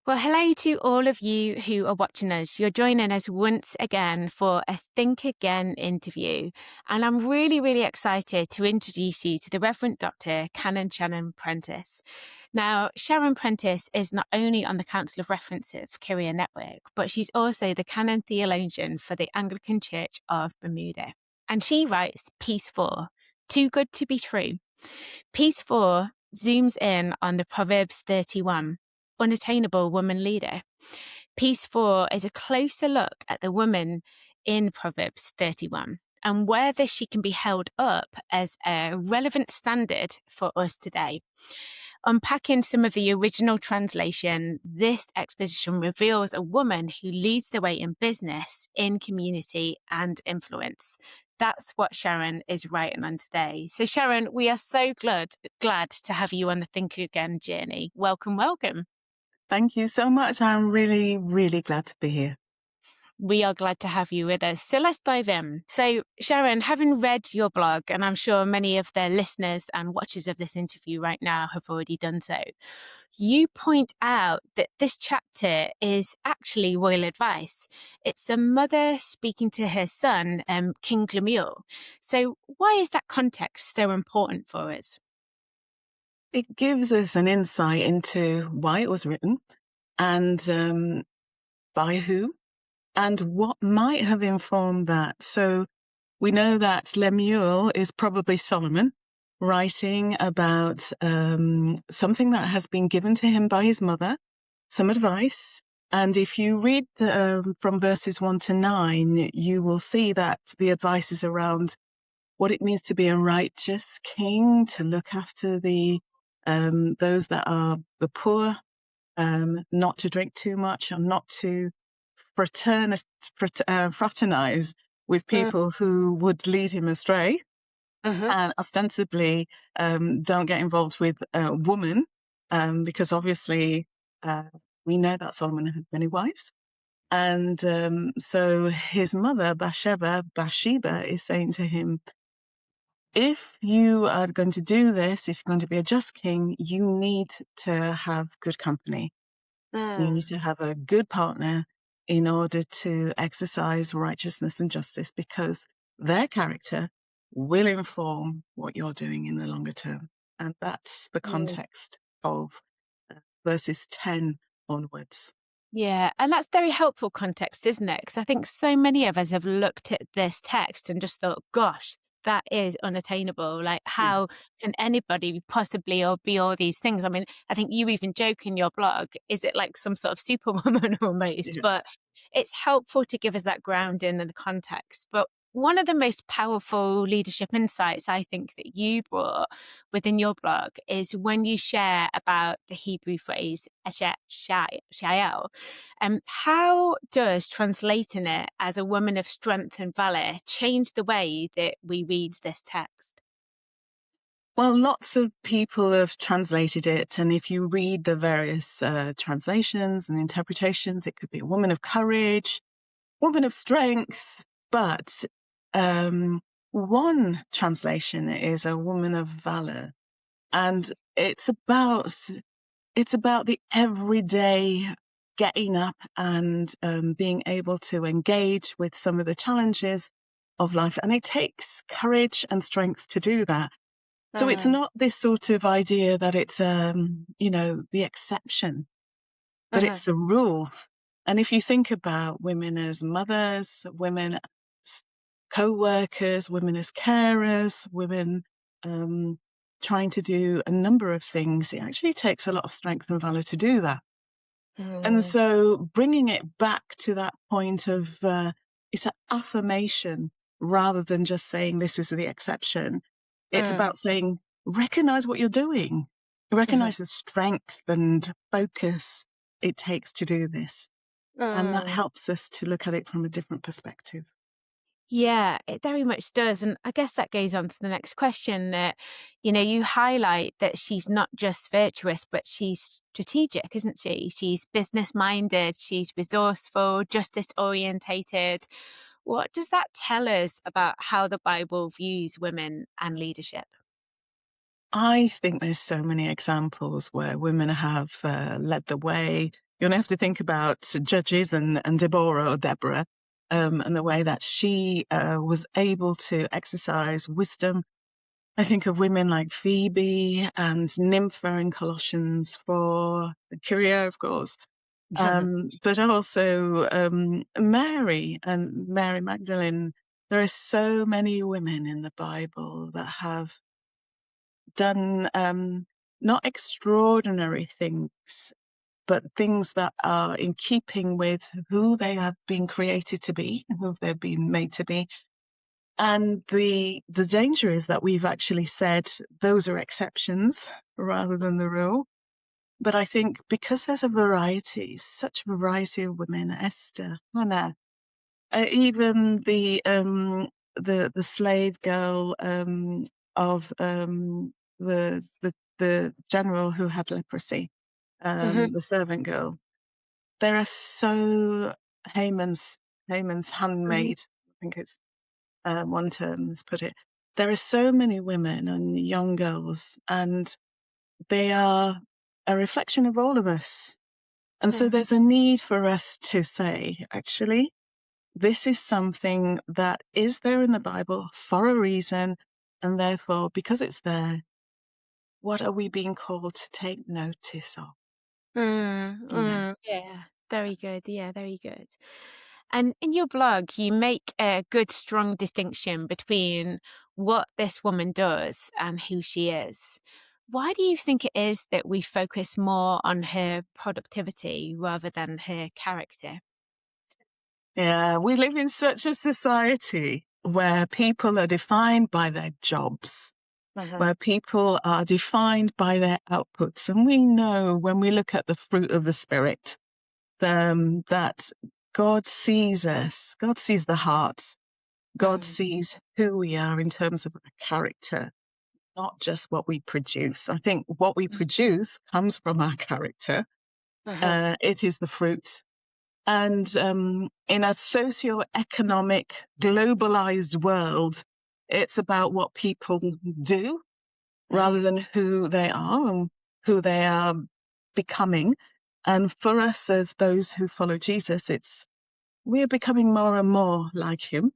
Well, hello to all of you who are watching us. You're joining us once again for a Think Again interview. And I'm really, really excited to introduce you to the Reverend Dr. Canon Sharon Prentis. Now, Sharon Prentis is not only on the Council of Reference of Kyria Network, but she's also the Canon Theologian for the Anglican Church of Bermuda. And she writes Piece 4, Too Good to Be True. Piece 4 zooms in on the Proverbs 31. Unattainable woman leader. Piece 4 is a closer look at the woman in Proverbs 31 and whether she can be held up as a relevant standard for us today. Unpacking some of the original translation, this exposition reveals a woman who leads the way in business, in community, and influence. That's what Sharon is writing on today. So Sharon, we are so glad to have you on the Think Again journey. Welcome, welcome. Thank you so much. I'm really, really glad to be here. We are glad to have you with us. So let's dive in. So Sharon, having read your blog, and I'm sure many of the listeners and watchers of this interview right now have already done so, you point out that this chapter is actually royal advice. It's a mother speaking to her son, King Lemuel. So why is that context so important for us? It gives us an insight into why it was written and by who and what might have informed that. So we know that Lemuel is probably Solomon writing about something that has been given to him by his mother, some advice. And if you read from verses 1 to 9, you will see that the advice is around what it means to be a righteous king, to look after those that are the poor, not to drink too much, and not to fraternize with people who would lead him astray, and ostensibly don't get involved with a woman, because obviously we know that Solomon had many wives. And so his mother, Bathsheba, is saying to him, if you are going to do this, if you're going to be a just king, you need to have good company. You need to have a good partner in order to exercise righteousness and justice, because their character will inform what you're doing in the longer term. And that's the context of verses 10 onwards. Yeah, and that's very helpful context, isn't it? Because I think so many of us have looked at this text and just thought, gosh, that is unattainable. Like, how can anybody possibly or be all these things? I mean, I think you even joke in your blog, is it like some sort of superwoman almost? Yeah. But it's helpful to give us that grounding and the context. But one of the most powerful leadership insights I think that you brought within your blog is when you share about the Hebrew phrase Shael. How does translating it as a woman of strength and valor change the way that we read this text? Well, lots of people have translated it, and if you read the various translations and interpretations, it could be a woman of courage, woman of strength, but one translation is a woman of valor, and it's about the everyday getting up and being able to engage with some of the challenges of life, and it takes courage and strength to do that. So it's not this sort of idea that it's the exception, but it's the rule. And if you think about women as mothers, women as co-workers, women as carers, women trying to do a number of things, it actually takes a lot of strength and valor to do that. And so bringing it back to that point of it's an affirmation rather than just saying this is the exception. It's about saying, recognize what you're doing, recognize the strength and focus it takes to do this. And that helps us to look at it from a different perspective. Yeah, it very much does. And I guess that goes on to the next question that, you highlight that she's not just virtuous, but she's strategic, isn't she? She's business minded, she's resourceful, justice orientated. What does that tell us about how the Bible views women and leadership? I think there's so many examples where women have led the way, You only have to think about Judges and Deborah or Deborah, and the way that she was able to exercise wisdom. I think of women like Phoebe and Nympha in Colossians 4, Kyria, of course, but also Mary and Mary Magdalene. There are so many women in the Bible that have done not extraordinary things, but things that are in keeping with who they have been created to be, who they've been made to be. And the danger is that we've actually said those are exceptions rather than the rule. But I think because there's a variety, such a variety of women, Esther, Hannah, even the slave girl of the general who had leprosy, the servant girl. There are so Haman's handmaid. I think it's one term has put it. There are so many women and young girls, and they are a reflection of all of us. And so there's a need for us to say, actually, this is something that is there in the Bible for a reason, and therefore, because it's there, what are we being called to take notice of? Yeah. Yeah, very good. Yeah, very good. And in your blog, you make a good, strong distinction between what this woman does and who she is. Why do you think it is that we focus more on her productivity rather than her character? Yeah, we live in such a society where people are defined by their jobs, where people are defined by their outputs. And we know when we look at the fruit of the Spirit, that God sees us, God sees the heart, God sees who we are in terms of our character, not just what we produce. I think what we produce comes from our character. It is the fruit. And in a socio-economic, globalized world, it's about what people do rather than who they are and who they are becoming. And for us, as those who follow Jesus, we're becoming more and more like him.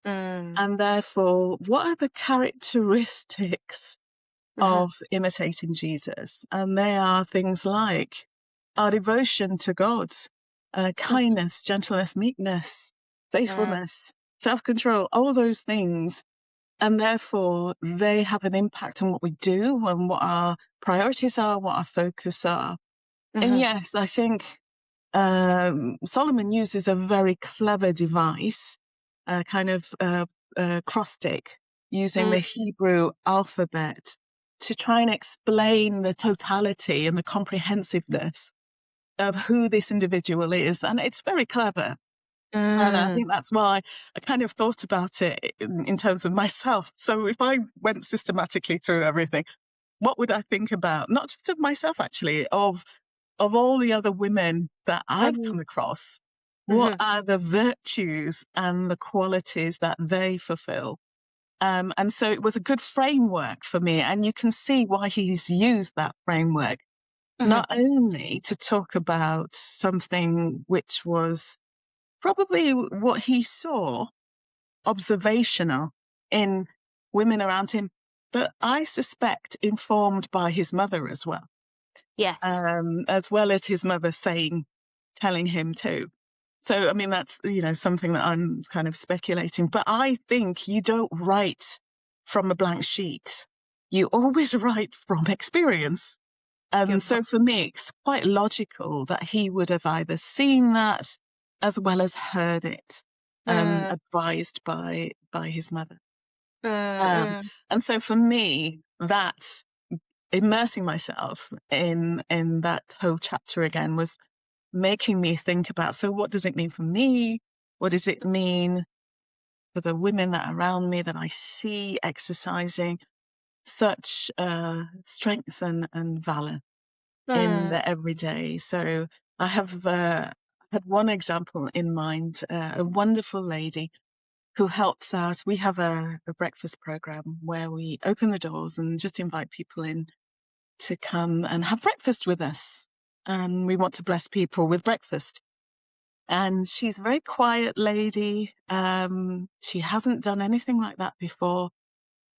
And therefore, what are the characteristics of imitating Jesus? And they are things like our devotion to God, kindness, gentleness, meekness, faithfulness, self-control, all those things. And therefore, they have an impact on what we do and what our priorities are, what our focus are. And yes, I think Solomon uses a very clever device, kind of acrostic, using the Hebrew alphabet to try and explain the totality and the comprehensiveness of who this individual is. And it's very clever. And I think that's why I kind of thought about it in terms of myself. So if I went systematically through everything, what would I think about? Not just of myself, actually, of all the other women that I've come across. What are the virtues and the qualities that they fulfill? And so it was a good framework for me. And you can see why he's used that framework, not only to talk about something which was probably what he saw, observational in women around him, but I suspect informed by his mother as well. Yes. As well as his mother telling him to. So, I mean, that's, something that I'm kind of speculating, but I think you don't write from a blank sheet. You always write from experience. And Good so for me, it's quite logical that he would have either seen that as well as heard it, advised by his mother. And so for me, that's immersing myself in that whole chapter again was making me think about, so what does it mean for me? What does it mean for the women that are around me that I see exercising such strength and valor in the everyday? So I have had one example in mind, a wonderful lady who helps out. We have a breakfast program where we open the doors and just invite people in to come and have breakfast with us. and we want to bless people with breakfast. And she's a very quiet lady. She hasn't done anything like that before.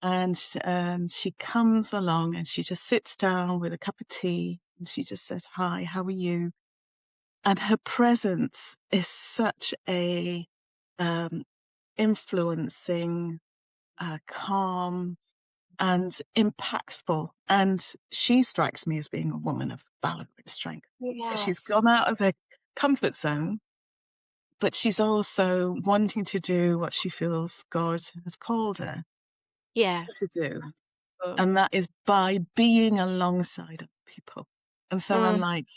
And she comes along and she just sits down with a cup of tea and she just says, "Hi, how are you?" And her presence is such a um, influencing, calm, and impactful. And she strikes me as being a woman of valor and strength. She's Yes. gone out of her comfort zone, but she's also wanting to do what she feels God has called her Yeah. to do. Oh. And that is by being alongside other people. And so I'm Mm, like,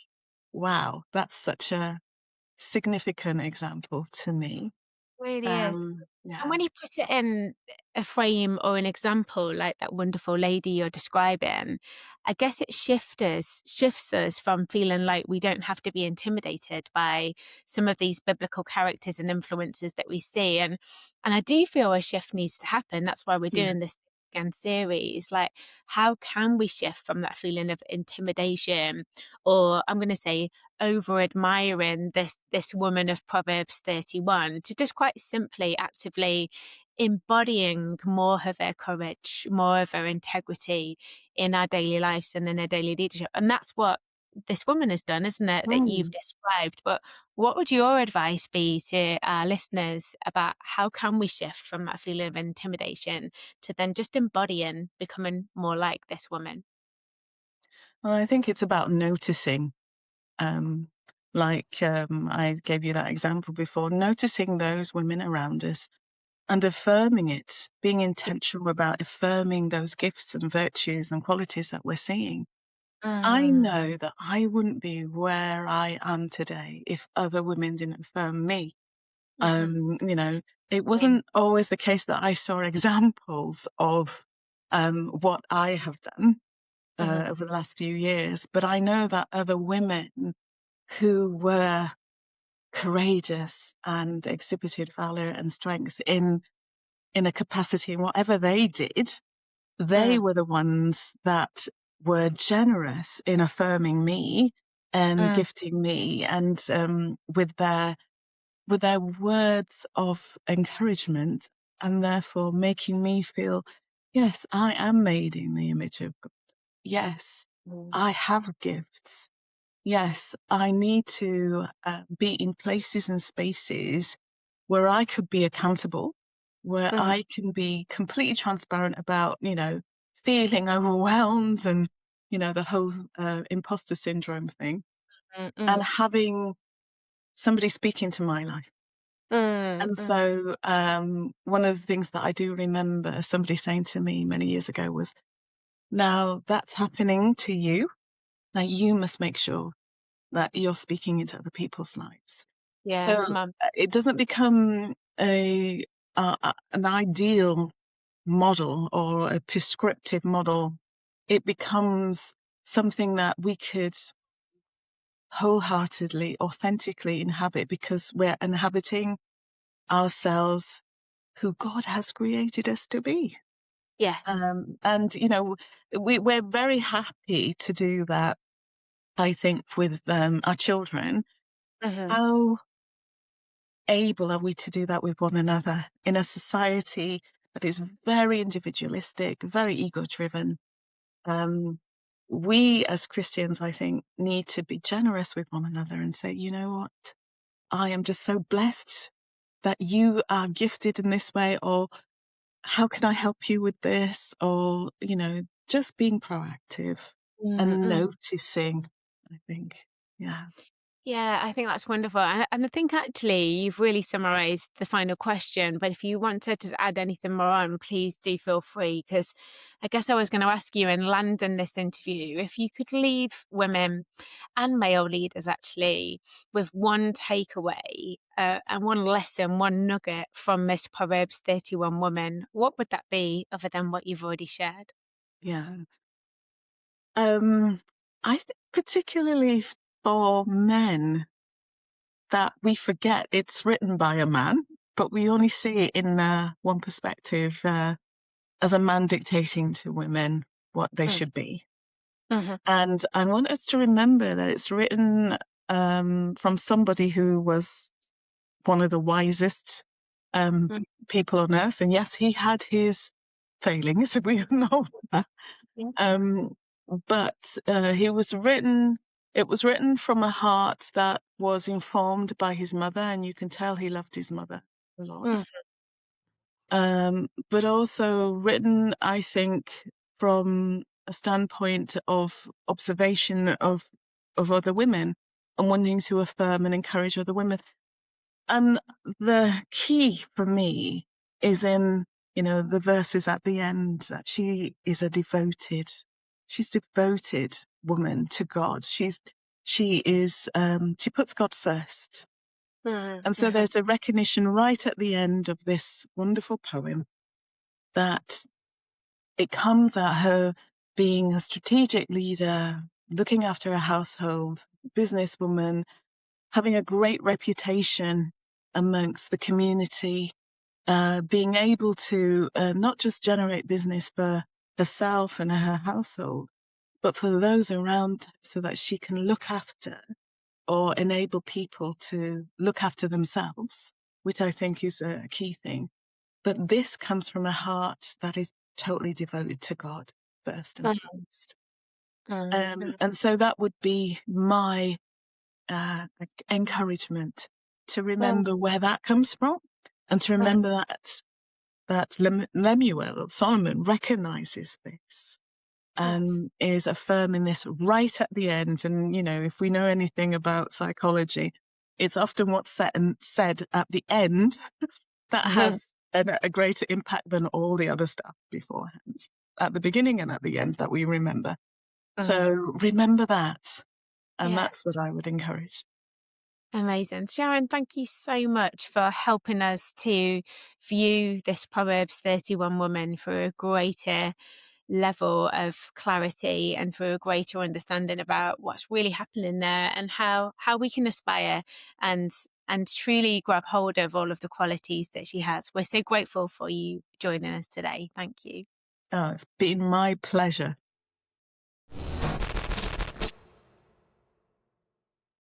wow, that's such a significant example to me. really is. And Yeah, when you put it in a frame or an example like that wonderful lady you're describing, I guess it shifts us from feeling like we don't have to be intimidated by some of these biblical characters and influences that we see. And I do feel a shift needs to happen. That's why we're yeah. doing this again series. Like, how can we shift from that feeling of intimidation, or I'm gonna say over admiring this woman of Proverbs 31, to just quite simply actively embodying more of her courage, more of her integrity in our daily lives and in our daily leadership. And that's what this woman has done, isn't it, that you've Mm. described? But what would your advice be to our listeners about how can we shift from that feeling of intimidation to then just embodying, becoming more like this woman? Well, I think it's about noticing. Um, I gave you that example before, noticing those women around us and affirming it, being intentional about affirming those gifts and virtues and qualities that we're seeing. I Mm, know that I wouldn't be where I am today if other women didn't affirm me. mm-hmm. You know, it Same. wasn't always the case that I saw examples of what I have done Mm-hmm. over the last few years, but I know that other women who were courageous and exhibited valor and strength in a capacity in whatever they did, they Mm, were the ones that were generous in affirming me and mm, gifting me, and with their words of encouragement, and therefore making me feel, yes, I am made in the image of God. Yes, mm, I have gifts. Yes, I need to be in places and spaces where I could be accountable, where mm, I can be completely transparent about, feeling overwhelmed and, the whole imposter syndrome thing, mm, and mm, having somebody speak into my life. mm, And mm. so one of the things that I do remember somebody saying to me many years ago was, now that's happening to you. Now you must make sure that you're speaking into other people's lives. Yeah, So come on. it doesn't become an ideal model or a prescriptive model. It becomes something that we could wholeheartedly, authentically inhabit because we're inhabiting ourselves who God has created us to be. Yes. And, we're very happy to do that, I think, with our children. Mhm. How able are we to do that with one another in a society that is very individualistic, very ego driven? Um, we as Christians, I think, need to be generous with one another and say, you know what? I am just so blessed that you are gifted in this way, or how can I help you with this? Or, just being proactive Mm, and mm. noticing, I think. Yeah. Yeah, I think that's wonderful. And I think actually you've really summarized the final question. But if you want to add anything more on, please do feel free. Because I guess I was going to ask you and land in this interview if you could leave women and male leaders actually with one takeaway and one lesson, one nugget from this Proverbs 31 woman, what would that be other than what you've already shared? Yeah. I think particularly for men, that we forget it's written by a man, but we only see it in one perspective, as a man dictating to women what they Mm, should be. And I want us to remember that it's written from somebody who was one of the wisest people on earth. And yes, he had his failings, we know that. Yeah. But it was written from a heart that was informed by his mother, and you can tell he loved his mother a lot. But also written, I think, from a standpoint of observation of other women and wanting to affirm and encourage other women. And the key for me is in, the verses at the end, that she's a devoted woman to God. She puts God first. And so there's a recognition right at the end of this wonderful poem that it comes at her being a strategic leader, looking after a household, businesswoman, having a great reputation amongst the community, being able to not just generate business for herself and her household, but for those around her, so that she can look after or enable people to look after themselves, which I think is a key thing. But this comes from a heart that is totally devoted to God first and foremost. And so that would be my encouragement, to remember where that comes from, and to remember that Lemuel, Solomon, recognizes this and is affirming this right at the end. And, if we know anything about psychology, it's often what's said at the end that has a greater impact than all the other stuff beforehand, at the beginning and at the end, that we remember. So remember that. And that's what I would encourage. Amazing. Sharon, thank you so much for helping us to view this Proverbs 31 woman for a greater level of clarity and for a greater understanding about what's really happening there, and how we can aspire and truly grab hold of all of the qualities that she has. We're so grateful for you joining us today. Thank you. Oh, it's been my pleasure.